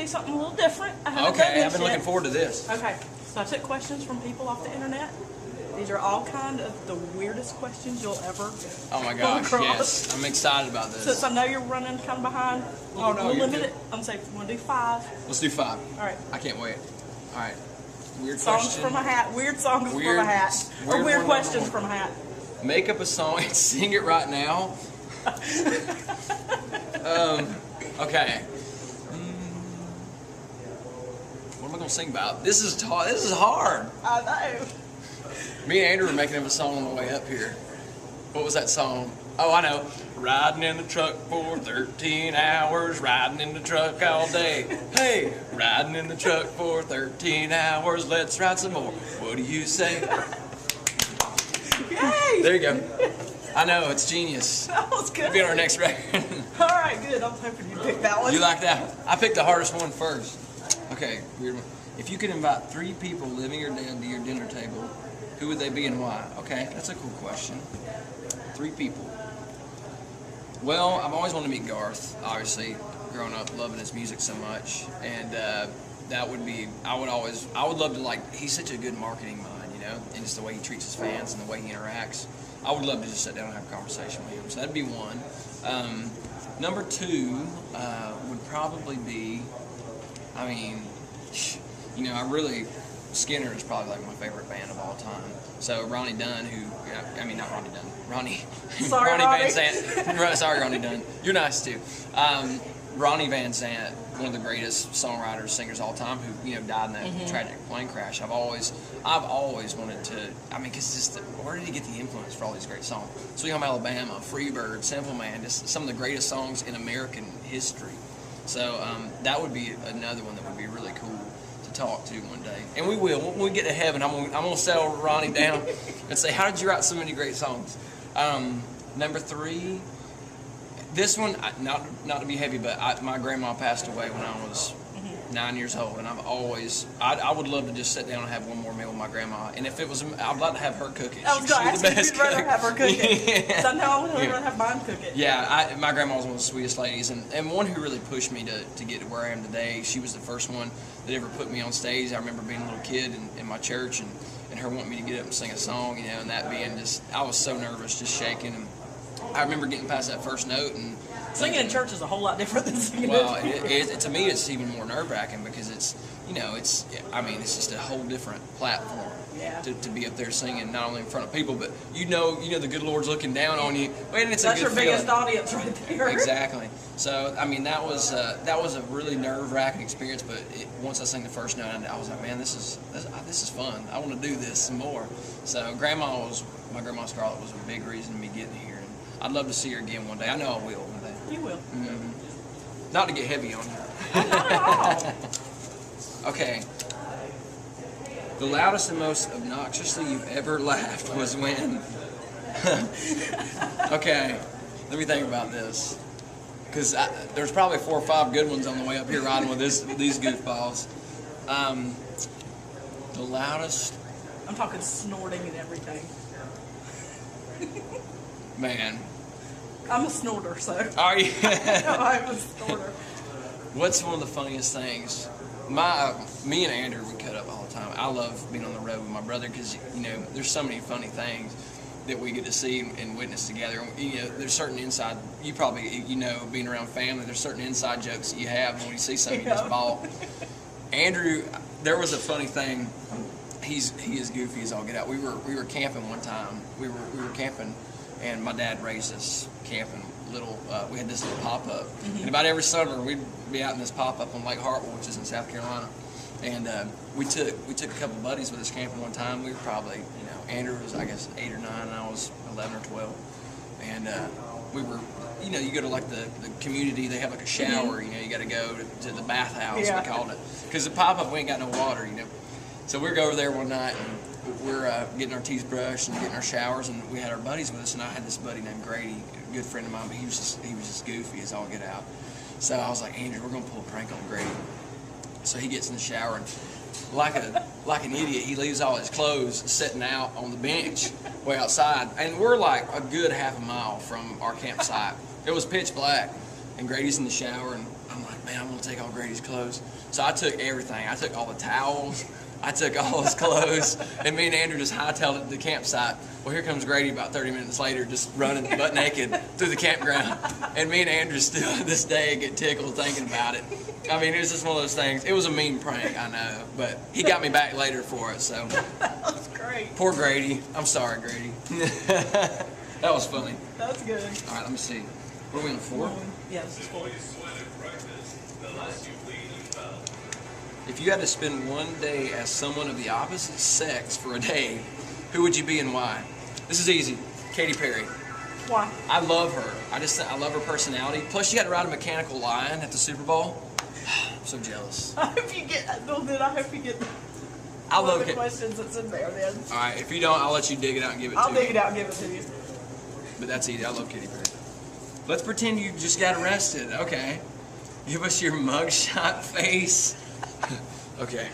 do something a little different. Okay, I've been looking forward to this. Okay, so I took questions from people off the internet. These are all kind of the weirdest questions you'll ever Oh my come gosh, across. yes. I'm excited about Since this. I know you're running kind of behind, Oh, no, we'll you're limit good. it. I'm saying we're gonna do 5. Let's do 5. All right. I can't wait. All right. Weird Songs question. from a hat. Weird songs Weird- from a hat. Or weird weird one, questions number from a hat. Make up a song and sing it right now. Okay. What am I gonna sing about? This is hard. I know. Me and Andrew were making up a song on the way up here. What was that song? Oh, I know. Riding in the truck for 13 hours, riding in the truck all day. Hey, riding in the truck for 13 hours, let's ride some more. What do you say? Yay! There you go. I know, it's genius. That was good. It'll be on our next record. All right, good. I was hoping you'd pick that one. You like that? I picked the hardest one first. Okay, weird one. If you could invite 3 people, living or dead, to your dinner table, who would they be and why? Okay, that's a cool question. 3 people. Well, I've always wanted to meet Garth, obviously, growing up loving his music so much. And that would be, I would love to, like, he's such a good marketing mind, you know, and just the way he treats his fans and the way he interacts. I would love to just sit down and have a conversation with him. So that'd be one. Number 2 would probably be, I mean, you know, Skinner is probably like my favorite band of all time. So Ronnie Dunn, not Ronnie Dunn, Ronnie. Sorry, Ronnie Ronnie. Van Zant. Sorry, Ronnie Dunn. You're nice too. Ronnie Van Zant, one of the greatest songwriters, singers of all time, who died in that tragic plane crash. I've always wanted to. I mean, because where did he get the influence for all these great songs? Sweet Home Alabama, Freebird, Simple Man, just some of the greatest songs in American history. So that would be another one that would be really cool to talk to one day. And we will. When we get to heaven, I'm gonna settle Ronnie down and say, how did you write so many great songs? Number 3, this one, not to be heavy, but my grandma passed away when I was 9 years old, and I would love to just sit down and have one more meal with my grandma. And if it was, I'd like to have her cook it. I was going to ask if you'd rather have her cook it. Yeah. Somehow I would rather have mine cook it. Yeah, my grandma was one of the sweetest ladies, and one who really pushed me to get to where I am today. She was the first one that ever put me on stage. I remember being a little kid in my church, and her wanting me to get up and sing a song, and that being just, I was so nervous, just shaking. And I remember getting past that first note and singing in church is a whole lot different than singing. Well, to me, it's even more nerve-wracking because it's just a whole different platform. Yeah. To be up there singing, not only in front of people, but the good Lord's looking down on you. And it's That's a good your biggest feeling. audience right there. Exactly. So I mean, that was a really nerve-wracking experience. But once I sang the first note, I was like, man, this is fun. I want to do this some more. So my grandma Scarlett was a big reason of me getting here, and I'd love to see her again one day. I know I will one day. You will. Mm-hmm. Not to get heavy on you. Not at all. Okay. The loudest and most obnoxiously you've ever laughed was when. Okay, let me think about this, because there's probably 4 or 5 good ones on the way up here riding with these goofballs. The loudest. I'm talking snorting and everything. Man. I'm a snorter, so. Are you? I'm a snorter. What's one of the funniest things? Me and Andrew, we cut up all the time. I love being on the road with my brother because there's so many funny things that we get to see and witness together. There's certain inside. You probably being around family. There's certain inside jokes that you have when you see something you just ball. Andrew, there was a funny thing. He is goofy as all get out. We were camping one time. We were camping, and my dad raised us camping. We had this little pop-up, and about every summer we'd be out in this pop-up on Lake Hartwell, which is in South Carolina, and we took a couple of buddies with us camping one time. We were probably, Andrew was, I guess, 8 or 9, and I was 11 or 12, and we were, you go to like the community, they have like a shower, you got to go to the bathhouse, we called it, because the pop-up, we ain't got no water, so we go over there one night, and we're getting our teeth brushed and getting our showers, and we had our buddies with us, and I had this buddy named Grady, a good friend of mine, but he was just goofy as all get out. So I was like, Andrew, we're gonna pull a prank on Grady. So he gets in the shower, and like an idiot, he leaves all his clothes sitting out on the bench way outside, and we're like a good half a mile from our campsite. It was pitch black, and Grady's in the shower, and I'm like, man, I'm gonna take all Grady's clothes. So I took everything. I took all the towels. I took all his clothes, and me and Andrew just hightailed it to the campsite. Well, here comes Grady about 30 minutes later, just running butt naked through the campground. And me and Andrew still to this day get tickled thinking about it. I mean, it was just one of those things. It was a mean prank, I know, but he got me back later for it. So That was great. poor Grady. I'm sorry, Grady. That was funny. That's good. All right, let me see. What are we on 4? Yeah, this is 4. If you had to spend one day as someone of the opposite sex for a day, who would you be and why? This is easy. Katy Perry. Why? I love her. I love her personality. Plus, she got to ride a mechanical lion at the Super Bowl. I'm so jealous. I hope you get. No, then I hope you get. I one love of the it. questions that's in there. Then All right, if you don't, I'll let you dig it out and give it to I'll me. dig it out and give it to you. But that's easy. I love Katy Perry. Let's pretend you just got arrested. Okay. Give us your mugshot face. Okay.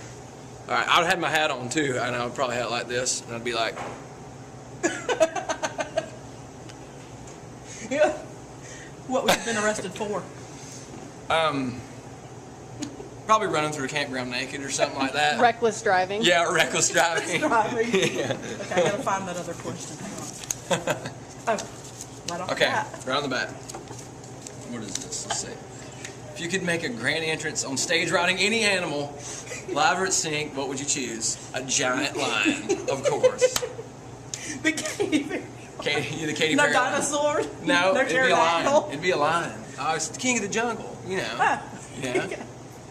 All right. I'd have my hat on too, and I would probably have it like this, and I'd be like, Yeah. What would you have been arrested for? probably running through a campground naked or something like that. Reckless driving. Yeah, reckless driving. Driving. Yeah. Okay, I gotta find that other question. Hang on. Oh, right off the Okay, bat. right on the bat. What is this? Let's see. If you could make a grand entrance on stage riding any animal, live or at sync, what would you choose? A giant lion, of course. The Katy Perry. The Katy No Perry lion. dinosaur. No, No it'd be a lion. pterodactyl. It'd be a lion. Oh, it's the king of the jungle, you know. Ah. Yeah.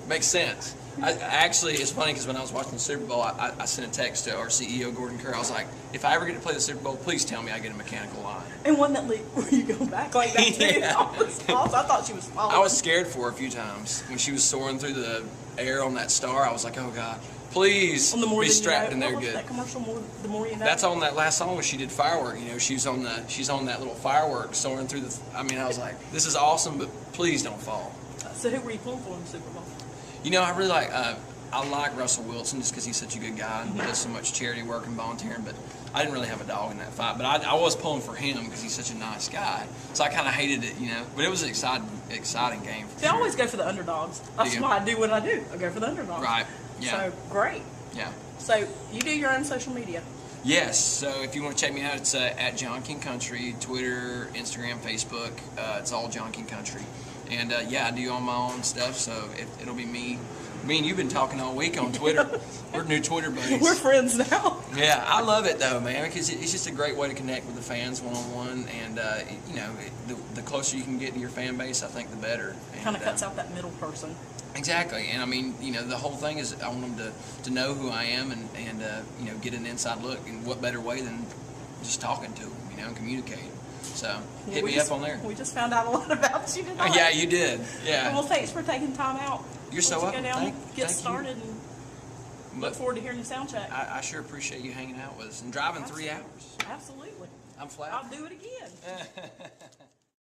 Makes sense. Actually, it's funny because when I was watching the Super Bowl, I sent a text to our CEO, Gordon Kerr. I was like, if I ever get to play the Super Bowl, please tell me I get a mechanical lion. And one that where you go back like that too. Yeah. I thought she was following. I was scared for her a few times. When she was soaring through the air on that star, I was like, oh, God, please on the more be than strapped you in know. there What was good. that commercial? The more you know. That's on that last song when she did Firework. You know, she's on that little firework soaring through the. I mean, I was like, this is awesome, but please don't fall. So who were you pulling for in the Super Bowl? You know, I really like. I like Russell Wilson just because he's such a good guy and does so much charity work and volunteering. But I didn't really have a dog in that fight. But I was pulling for him because he's such a nice guy. So I kind of hated it, you know. But it was an exciting game. For See, I sure. always go for the underdogs. That's you? why I do what I do. I go for the underdogs. Right. Yeah. So great. Yeah. So you do your own social media. Yes, so if you want to check me out, it's at John King Country, Twitter, Instagram, Facebook. It's all John King Country. And yeah, I do all my own stuff, so it'll be me. Me and you've been talking all week on Twitter. We're new Twitter buddies. We're friends now. Yeah, I love it though, man, because it's just a great way to connect with the fans one-on-one. And, you know, the closer you can get to your fan base, I think the better. Kind of cuts out that middle person. Exactly, and I mean, you know, the whole thing is I want them to know who I am and you know, get an inside look. And what better way than just talking to them, you know, and communicating. So hit me up on there. We just found out a lot about you tonight. Yeah, you did. Yeah. Well, thanks for taking time out. You're so Let's welcome. go down, get Thank you. started, and look But forward to hearing the sound check. I sure appreciate you hanging out with us and driving 3 hours. Absolutely. I'm flat. I'll do it again.